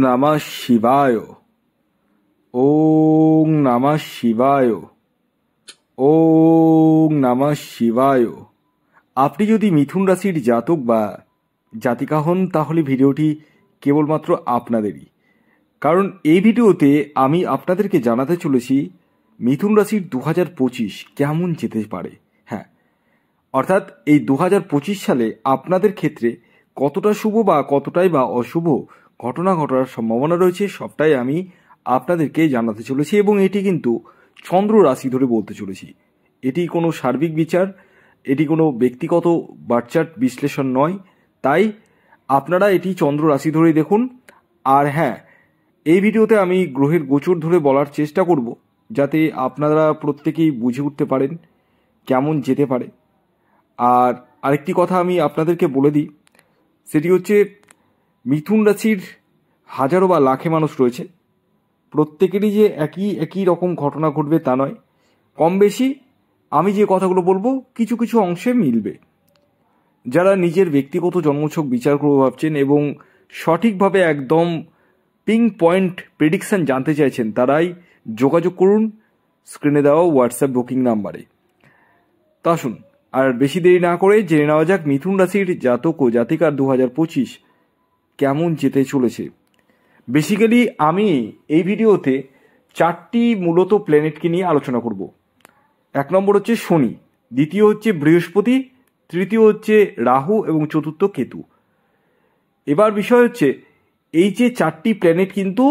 নমঃ শিবায়। ওং নমঃ শিবায়। ওং নমঃ শিবায়। আপনি যদি মিথুন রাশির জাতক বা জাতিকা হন তাহলে ভিডিওটি কেবলমাত্র আপনাদেরই, কারণ এই ভিডিওতে আমি আপনাদেরকে জানাতে চলেছি মিথুন রাশির 2025 কেমন যেতে পারে। হ্যাঁ, অর্থাৎ এই 2025 সালে আপনাদের ক্ষেত্রে কতটা শুভ বা কতটাই বা অশুভ ঘটনা ঘটার সম্ভাবনা রয়েছে সবটাই আমি আপনাদেরকে জানাতে চলেছি, এবং এটি কিন্তু চন্দ্র রাশি ধরে বলতে চলেছি। এটি কোনো সার্বিক বিচার, এটি কোনো ব্যক্তিগত বার্চার্ট বিশ্লেষণ নয়, তাই আপনারা এটি চন্দ্র রাশি ধরেই দেখুন। আর হ্যাঁ, এই ভিডিওতে আমি গ্রহের গোচর ধরে বলার চেষ্টা করব যাতে আপনারা প্রত্যেকেই বুঝে উঠতে পারেন কেমন যেতে পারে। আর আরেকটি কথা আমি আপনাদেরকে বলে দিই, সেটি হচ্ছে মিথুন রাশির হাজারো বা লাখে মানুষ রয়েছে, প্রত্যেকেরই যে একই রকম ঘটনা ঘটবে তা নয়। কম বেশি আমি যে কথাগুলো বলবো কিছু কিছু অংশে মিলবে। যারা নিজের ব্যক্তিগত জন্মছক বিচার করবো ভাবছেন এবং সঠিকভাবে একদম পিং পয়েন্ট প্রেডিকশন জানতে চাইছেন, তারাই যোগাযোগ করুন স্ক্রিনে দেওয়া হোয়াটসঅ্যাপ বুকিং নাম্বারে। তা আসুন আর বেশি দেরি না করে জেনে নেওয়া যাক মিথুন রাশির জাতক ও জাতিকার 2025 কেমন যেতে চলেছে। বেসিক্যালি আমি এই ভিডিওতে চারটি মূলত প্ল্যানেটকে নিয়ে আলোচনা করব। এক নম্বর হচ্ছে শনি, দ্বিতীয় হচ্ছে বৃহস্পতি, তৃতীয় হচ্ছে রাহু এবং চতুর্থ কেতু। এবার বিষয় হচ্ছে এই যে চারটি প্ল্যানেট কিন্তু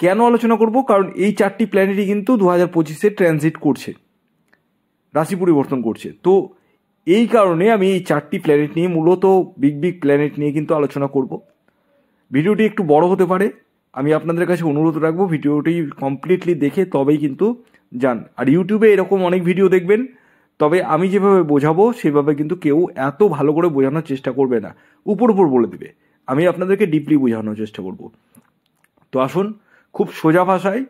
কেন আলোচনা করব, কারণ এই চারটি প্ল্যানেটই কিন্তু 2025-এ ট্রানজিট করছে, রাশি পরিবর্তন করছে। তো এই কারণে আমি এই চারটি প্ল্যানেট নিয়ে মূলত বিগ প্ল্যানেট নিয়ে কিন্তু আলোচনা করব। ভিডিওটি একটু বড় হতে পারে, আমি আপনাদের কাছে অনুরোধ রাখবো ভিডিওটি কমপ্লিটলি দেখে তবেই কিন্তু যান। আর ইউটিউবে এরকম অনেক ভিডিও দেখবেন, তবে আমি যেভাবে বোঝাবো সেভাবে কিন্তু কেউ এত ভালো করে বোঝানোর চেষ্টা করবে না, উপর বলে দেবে। আমি আপনাদেরকে ডিপলি বোঝানোর চেষ্টা করব। তো আসুন খুব সোজা ভাষায়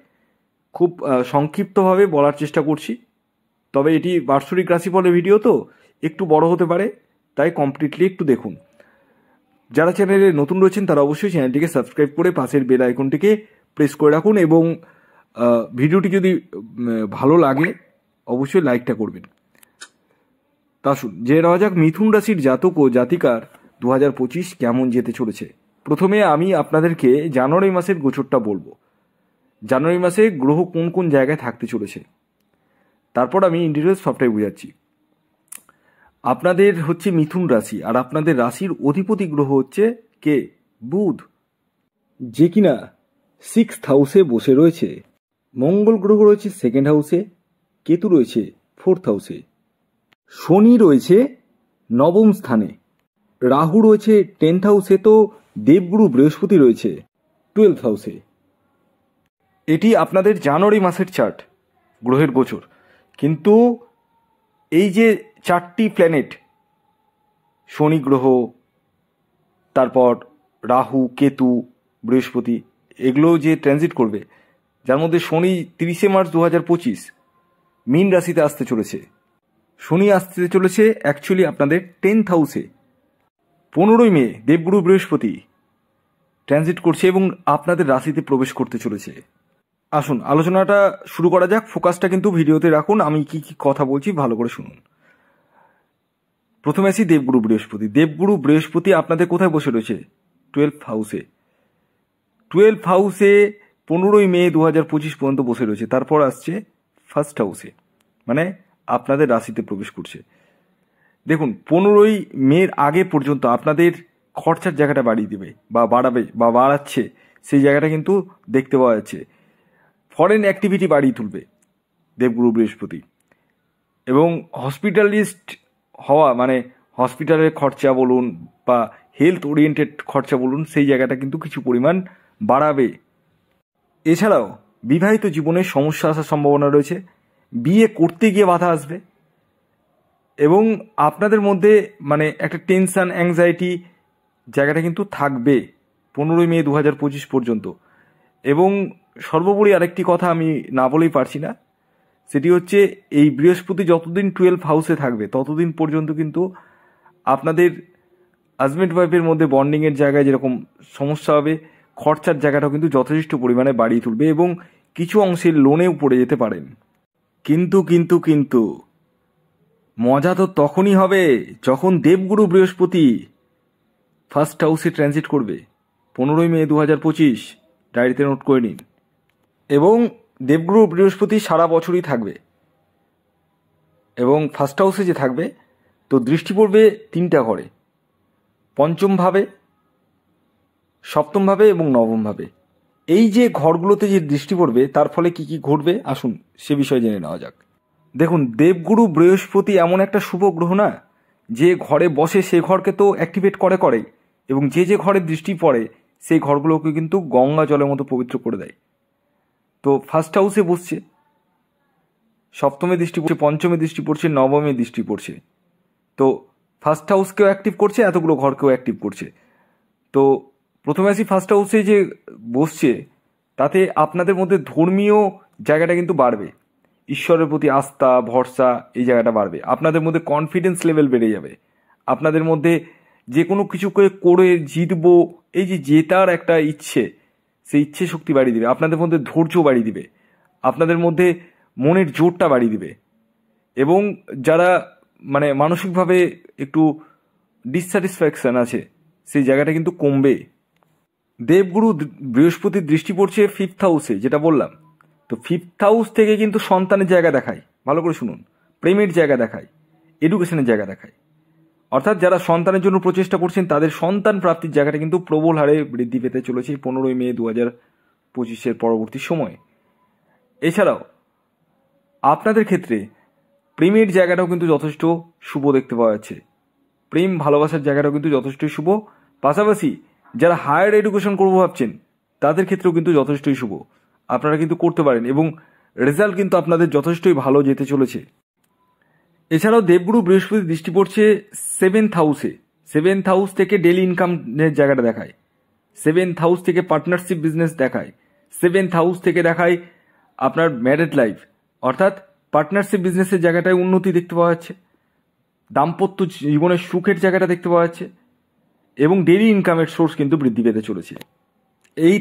খুব সংক্ষিপ্তভাবে বলার চেষ্টা করছি, তবে এটি বার্ষিক রাশিফলের ভিডিও তো একটু বড় হতে পারে, তাই কমপ্লিটলি একটু দেখুন। যারা চ্যানেলে নতুন রয়েছেন তারা অবশ্যই চ্যানেলটিকে সাবস্ক্রাইব করে পাশের বেল আইকনটিকে প্রেস করে রাখুন, এবং ভিডিওটি যদি ভালো লাগে অবশ্যই লাইকটা করবেন। তা আসুন জেনে নেওয়া যাক মিথুন রাশির জাতক ও জাতিকার 2025 কেমন যেতে চলেছে। প্রথমে আমি আপনাদেরকে জানুয়ারি মাসের গোচরটা বলবো, জানুয়ারি মাসে গ্রহ কোন কোন জায়গায় থাকতে চলেছে, তারপর আমি ইন্ডিভিজুয়াল সবটাই বোঝাচ্ছি। আপনাদের হচ্ছে মিথুন রাশি, আর আপনাদের রাশির অধিপতি গ্রহ হচ্ছে কে? বুধ, যে কিনা 6th হাউসে বসে রয়েছে। মঙ্গল গ্রহ রয়েছে 2nd হাউসে, কেতু রয়েছে 4th হাউসে, শনি রয়েছে 9ম স্থানে, রাহু রয়েছে 10th হাউসে, তো দেবগুরু বৃহস্পতি রয়েছে 12th হাউসে। এটি আপনাদের জানুয়ারি মাসের চার্ট, গ্রহের গোচর। কিন্তু এই যে চারটি প্ল্যানেট, শনি গ্রহ, তারপর রাহু, কেতু, বৃহস্পতি, এগুলো যে ট্রানজিট করবে, যার মধ্যে শনি 30শে মার্চ 2025 মীন রাশিতে আসতে চলেছে। শনি আসতে চলেছে অ্যাকচুয়ালি আপনাদের 10th হাউসে। 15ই মে দেবগুরু বৃহস্পতি ট্রানজিট করছে এবং আপনাদের রাশিতে প্রবেশ করতে চলেছে। আসুন আলোচনাটা শুরু করা যাক। ফোকাসটা কিন্তু ভিডিওতে রাখুন, আমি কি কি কথা বলছি ভালো করে শুনুন। প্রথমে আসি দেবগুরু বৃহস্পতি। দেবগুরু বৃহস্পতি আপনাদের কোথায় বসে রয়েছে? 12th হাউসে। 12th হাউসে 15ই মে 2025 পর্যন্ত বসে রয়েছে। তারপর আসছে 1st হাউসে, মানে আপনাদের রাশিতে প্রবেশ করছে। দেখুন 15ই মের আগে পর্যন্ত আপনাদের খরচার জায়গাটা বাড়িয়ে দেবে বা বাড়াবে বা বাড়াচ্ছে, সেই জায়গাটা কিন্তু দেখতে পাওয়া যাচ্ছে। ফরেন অ্যাক্টিভিটি বাড়িয়ে তুলবে দেবগুরু বৃহস্পতি, এবং হসপিটালিস্ট হওয়া মানে হসপিটালের খরচা বলুন বা হেলথ ওরিয়েন্টেড খরচা বলুন, সেই জায়গাটা কিন্তু কিছু পরিমাণ বাড়াবে। এছাড়াও বিবাহিত জীবনে সমস্যা আসার সম্ভাবনা রয়েছে, বিয়ে করতে গিয়ে বাধা আসবে, এবং আপনাদের মধ্যে মানে একটা টেনশন অ্যাংজাইটি জায়গাটা কিন্তু থাকবে 15ই মে 2025 পর্যন্ত। এবং সর্বোপরি আরেকটি কথা আমি না বলেই পারছি না, সেটি হচ্ছে এই বৃহস্পতি যতদিন 12th হাউসে থাকবে ততদিন পর্যন্ত কিন্তু আপনাদের হাজব্যান্ড ওয়াইফের মধ্যে বন্ডিংয়ের জায়গায় যেরকম সমস্যা হবে, খরচার জায়গাটাও কিন্তু যথেষ্ট পরিমাণে বাড়িয়ে তুলবে এবং কিছু অংশে লোনেও পড়ে যেতে পারেন। কিন্তু কিন্তু কিন্তু মজা তো তখনই হবে যখন দেবগুরু বৃহস্পতি ফার্স্ট হাউসে ট্রানজিট করবে 15ই মে 2025, ডায়েরিতে নোট করে নিন। এবং দেবগুরু বৃহস্পতি সারা বছরই থাকবে এবং ফার্স্ট হাউসে যে থাকবে তো দৃষ্টি পড়বে 3টা ঘরে, পঞ্চম ভাবে, সপ্তম ভাবে এবং নবম ভাবে। এই যে ঘরগুলোতে যে দৃষ্টি পড়বে তার ফলে কি কি ঘটবে আসুন সে বিষয়ে জেনে নেওয়া যাক। দেখুন, দেবগুরু বৃহস্পতি এমন একটা শুভ গ্রহ না, যে ঘরে বসে সে ঘরকে তো অ্যাক্টিভেট করে এবং যে যে ঘরে দৃষ্টি পড়ে সেই ঘরগুলোকে কিন্তু গঙ্গা জলের মতো পবিত্র করে দেয়। তো ফার্স্ট হাউসে বসছে, সপ্তমে দৃষ্টি পড়ছে, পঞ্চমে দৃষ্টি পড়ছে, নবমে দৃষ্টি পড়ছে। তো ফার্স্ট হাউসকেও অ্যাক্টিভ করছে, এতগুলো ঘরকেও অ্যাক্টিভ করছে। তো প্রথমে আসি ফার্স্ট হাউসে যে বসছে, তাতে আপনাদের মধ্যে ধর্মীয় জায়গাটা কিন্তু বাড়বে, ঈশ্বরের প্রতি আস্থা ভরসা এই জায়গাটা বাড়বে, আপনাদের মধ্যে কনফিডেন্স লেভেল বেড়ে যাবে, আপনাদের মধ্যে যে কোনো কিছুকে করে জিতবো এই যে জেতার একটা ইচ্ছে, সেই ইচ্ছে শক্তি বাড়িয়ে দিবে, আপনাদের মধ্যে ধৈর্য বাড়িয়ে দিবে, আপনাদের মধ্যে মনের জোরটা বাড়িয়ে দিবে। এবং যারা মানে মানসিকভাবে একটু ডিসস্যাটিসফ্যাকশন আছে সেই জায়গাটা কিন্তু কমবে। দেবগুরু বৃহস্পতির দৃষ্টি পড়ছে 5th হাউসে, যেটা বললাম। তো 5th হাউস থেকে কিন্তু সন্তানের জায়গা দেখায়, ভালো করে শুনুন, প্রেমের জায়গা দেখায়, এডুকেশনের জায়গা দেখায়। অর্থাৎ যারা সন্তানের জন্য প্রচেষ্টা করছেন তাদের সন্তান প্রাপ্তির জায়গাটা কিন্তু প্রবল হারে বৃদ্ধি পেতে চলেছে 15ই মে 2025 পরবর্তী সময়ে। এছাড়াও আপনাদের ক্ষেত্রে প্রেমের জায়গাটাও কিন্তু যথেষ্ট শুভ দেখতে পাওয়া যাচ্ছে, প্রেম ভালোবাসার জায়গাটাও কিন্তু যথেষ্টই শুভ। পাশাপাশি যারা হায়ার এডুকেশন করবো ভাবছেন তাদের ক্ষেত্রেও কিন্তু যথেষ্টই শুভ, আপনারা কিন্তু করতে পারেন এবং রেজাল্ট কিন্তু আপনাদের যথেষ্টই ভালো যেতে চলেছে। এছাড়াও দেবগুরু বৃহস্পতি দৃষ্টি পড়ছে 7th হাউসে, 7th হাউস থেকে ডেলি ইনকামের জায়গাটা দেখায়, 7th হাউস থেকে পার্টনারশিপ বিজনেস দেখায়, 7th হাউস থেকে দেখায় আপনার ম্যারিড লাইফ, অর্থাৎ পার্টনারশিপ বিজনেসের জায়গাটায় উন্নতি দেখতে পাওয়া যাচ্ছে, দাম্পত্য জীবনের সুখের জায়গাটা দেখতে পাওয়া যাচ্ছে এবং ডেলি ইনকামের সোর্স কিন্তু বৃদ্ধি পেতে চলেছে। এই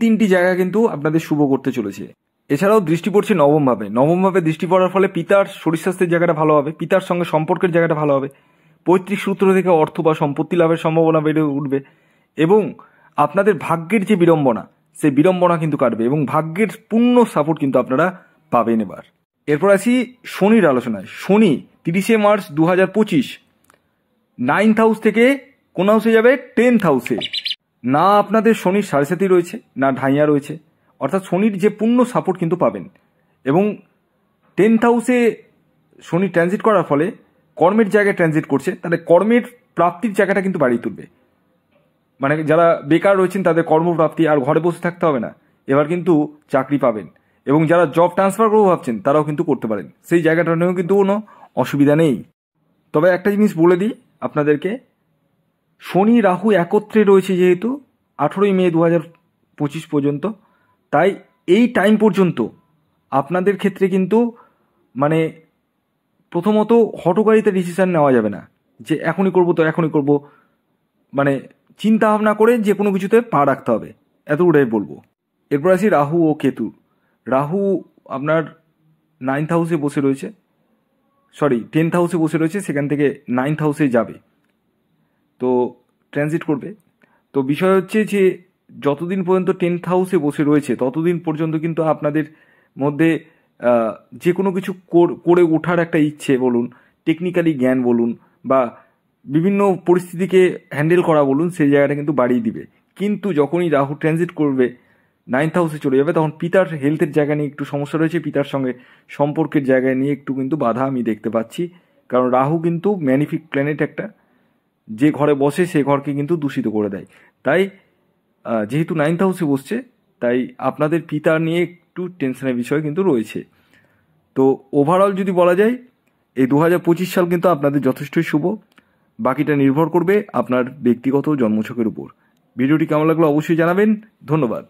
তিনটি জায়গা কিন্তু আপনাদের শুভ করতে চলেছে। এছাড়াও দৃষ্টি পড়ছে নবম ভাবে, নবম ভাবে দৃষ্টি পড়ার ফলে পিতার শরীর স্বাস্থ্যের জায়গাটা ভালো হবে, পিতার সঙ্গে সম্পর্কের জায়গাটা ভালো হবে, পৈতৃক সূত্র থেকে অর্থ বা সম্পত্তি লাভের সম্ভাবনা বেড়ে উঠবে এবং আপনাদের ভাগ্যের যে বিড়ম্বনা সেই বিড়ম্বনা কিন্তু কাটবে এবং ভাগ্যের পূর্ণ সাপোর্ট কিন্তু আপনারা পাবেন। এবার এরপর আসি শনির আলোচনায়। শনি 30শে মার্চ 2025 9th হাউস থেকে কোন হাউসে যাবে? 10th হাউসে। না আপনাদের শনির সাড়ে রয়েছে না ঢাইয়া রয়েছে, অর্থাৎ শনির যে পূর্ণ সাপোর্ট কিন্তু পাবেন এবং 10th হাউসে শনি ট্রানজিট করার ফলে কর্মের জায়গায় ট্রানজিট করছে, তাহলে কর্মের প্রাপ্তির জায়গাটা কিন্তু বাড়িয়ে তুলবে। মানে যারা বেকার রয়েছেন তাদের কর্মপ্রাপ্তি, আর ঘরে বসে থাকতে হবে না, এবার কিন্তু চাকরি পাবেন এবং যারা জব ট্রান্সফার করবো ভাবছেন তারাও কিন্তু করতে পারেন, সেই জায়গাটা নিয়েও কিন্তু কোনো অসুবিধা নেই। তবে একটা জিনিস বলে দিই আপনাদেরকে, শনি রাহু একত্রে রয়েছে যেহেতু 18ই মে 2025 পর্যন্ত, তাই এই টাইম পর্যন্ত আপনাদের ক্ষেত্রে কিন্তু মানে প্রথমত হঠকারিতা ডিসিশন নেওয়া যাবে না যে এখনই করবো তো এখনই করবো, মানে চিন্তা ভাবনা করে যে কোনো কিছুতে পা রাখতে হবে, এতটাই বলবো। এরপর আসি রাহু ও কেতু। রাহু আপনার 9th হাউসে বসে রয়েছে, 10th হাউসে বসে রয়েছে, সেখান থেকে 9th হাউসে যাবে, তো ট্রানজিট করবে। তো বিষয় হচ্ছে যে যতদিন পর্যন্ত 10th হাউসে বসে রয়েছে ততদিন পর্যন্ত কিন্তু আপনাদের মধ্যে যে কোনো কিছু করে ওঠার একটা ইচ্ছে বলুন, টেকনিক্যালি জ্ঞান বলুন বা বিভিন্ন পরিস্থিতিকে হ্যান্ডেল করা বলুন, সেই জায়গাটা কিন্তু বাড়িয়ে দিবে। কিন্তু যখনই রাহু ট্রানজিট করবে 9th হাউসে চলে যাবে, তখন পিতার হেলথের জায়গা নিয়ে একটু সমস্যা রয়েছে, পিতার সঙ্গে সম্পর্কের জায়গায় নিয়ে একটু কিন্তু বাধা আমি দেখতে পাচ্ছি, কারণ রাহু কিন্তু ম্যানিফিক প্ল্যানেট একটা, যে ঘরে বসে সে ঘরকে কিন্তু দূষিত করে দেয়। তাই যেহেতু 9th হাউসে বসছে তাই আপনাদের পিতা নিয়ে একটু টেনশনের বিষয় কিন্তু রয়েছে। তো ওভারঅল যদি বলা যায় এই 2025 সাল কিন্তু আপনাদের যথেষ্টই শুভ, বাকিটা নির্ভর করবে আপনার ব্যক্তিগত জন্মছকের উপর। ভিডিওটি কেমন লাগলো অবশ্যই জানাবেন। ধন্যবাদ।